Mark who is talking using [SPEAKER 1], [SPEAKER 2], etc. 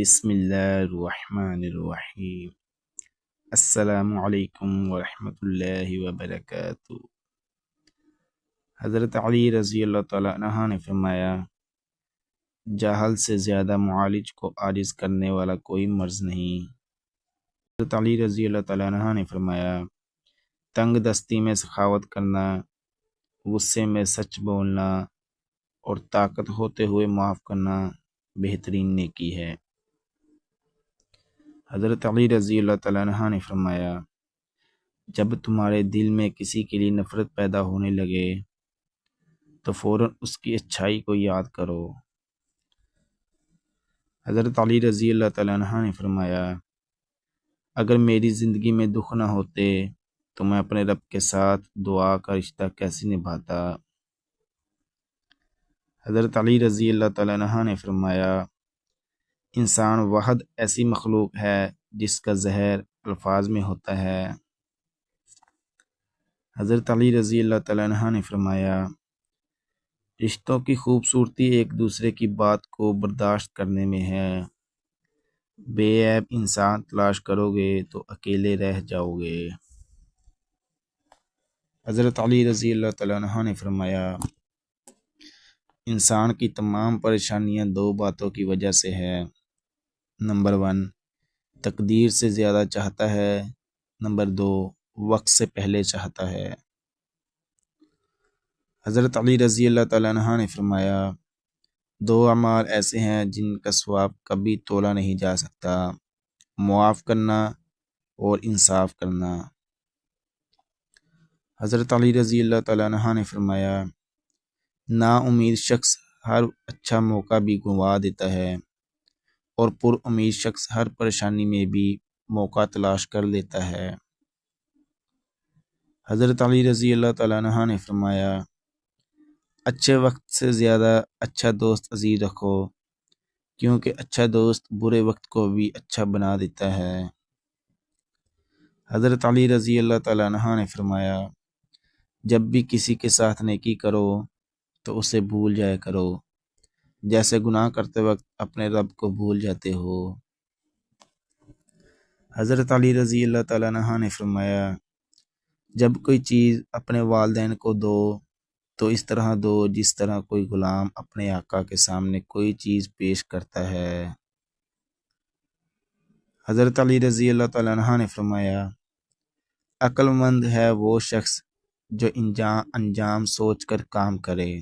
[SPEAKER 1] بسم اللہ الرحمن الرحیم۔ السلام علیکم ورحمۃ اللہ وبرکاتہ۔ حضرت علی رضی اللہ تعالیٰ عنہ نے فرمایا، جاہل سے زیادہ معالج کو عاجز کرنے والا کوئی مرض نہیں۔ حضرت علی رضی اللہ تعالیٰ عنہ نے فرمایا، تنگ دستی میں سخاوت کرنا، غصے میں سچ بولنا اور طاقت ہوتے ہوئے معاف کرنا بہترین نیکی ہے۔ حضرت علی رضی اللہ تعالیٰ عنہ نے فرمایا، جب تمہارے دل میں کسی کے لیے نفرت پیدا ہونے لگے تو فوراً اس کی اچھائی کو یاد کرو۔ حضرت علی رضی اللہ تعالیٰ عنہ نے فرمایا، اگر میری زندگی میں دکھ نہ ہوتے تو میں اپنے رب کے ساتھ دعا کا رشتہ کیسے نبھاتا۔ حضرت علی رضی اللہ تعالیٰ عنہ نے فرمایا، انسان واحد ایسی مخلوق ہے جس کا زہر الفاظ میں ہوتا ہے۔ حضرت علی رضی اللہ تعالیٰ عنہ نے فرمایا، رشتوں کی خوبصورتی ایک دوسرے کی بات کو برداشت کرنے میں ہے۔ بے عیب انسان تلاش کرو گے تو اکیلے رہ جاؤ گے۔ حضرت علی رضی اللہ تعالیٰ عنہ نے فرمایا، انسان کی تمام پریشانیاں دو باتوں کی وجہ سے ہے۔ نمبر 1، تقدیر سے زیادہ چاہتا ہے۔ نمبر 2، وقت سے پہلے چاہتا ہے۔ حضرت علی رضی اللہ تعالیٰ عنہ نے فرمایا، دو اعمال ایسے ہیں جن کا ثواب کبھی تولا نہیں جا سکتا، معاف کرنا اور انصاف کرنا۔ حضرت علی رضی اللہ تعالیٰ عنہ نے فرمایا، نا امید شخص ہر اچھا موقع بھی گنوا دیتا ہے اور پر امید شخص ہر پریشانی میں بھی موقع تلاش کر لیتا ہے۔ حضرت علی رضی اللہ تعالیٰ عنہ نے فرمایا، اچھے وقت سے زیادہ اچھا دوست عزیز رکھو، کیونکہ اچھا دوست برے وقت کو بھی اچھا بنا دیتا ہے۔ حضرت علی رضی اللہ تعالیٰ عنہ نے فرمایا، جب بھی کسی کے ساتھ نیکی کرو تو اسے بھول جایا کرو، جیسے گناہ کرتے وقت اپنے رب کو بھول جاتے ہو۔ حضرت علی رضی اللہ تعالیٰ عنہ نے فرمایا، جب کوئی چیز اپنے والدین کو دو تو اس طرح دو جس طرح کوئی غلام اپنے آقا کے سامنے کوئی چیز پیش کرتا ہے۔ حضرت علی رضی اللہ تعالیٰ عنہ نے فرمایا، عقل مند ہے وہ شخص جو انجام سوچ کر کام کرے۔